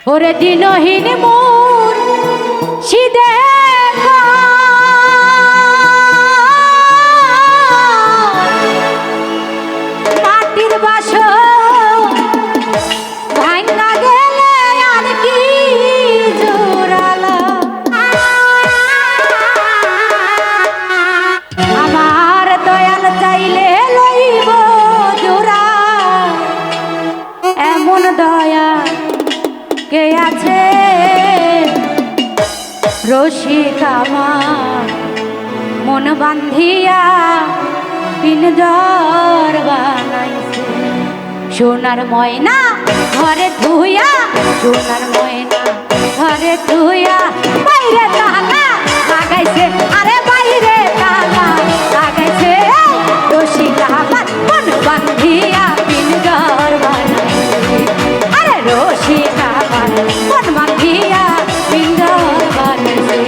ওরে দিনহীন মোর সিদে মাটির বাসন ভাঙা গেলে আর কি জোড়ালো আমার দয়াল চাইলে লইব জোড়া এমন দয়া কে আছে রসিক আমার মন বান্ধিয়া পিনজর বানাইছে সোনার ময়না ঘরে ধুইয়া সোনার ময়না ঘরে ধুইয়া বাইরে তালা লাগাইছে আরে বাইরে তালা লাগাইছে রসিক আমার মন বান্ধিয়া পিনজর বানাইছে আরে রসিক আমার মন বান্ধিয়া পিনজর বানাইছে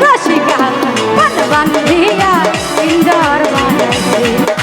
রসিক আমার মন বান্ধিয়া পিনজর বানাইছে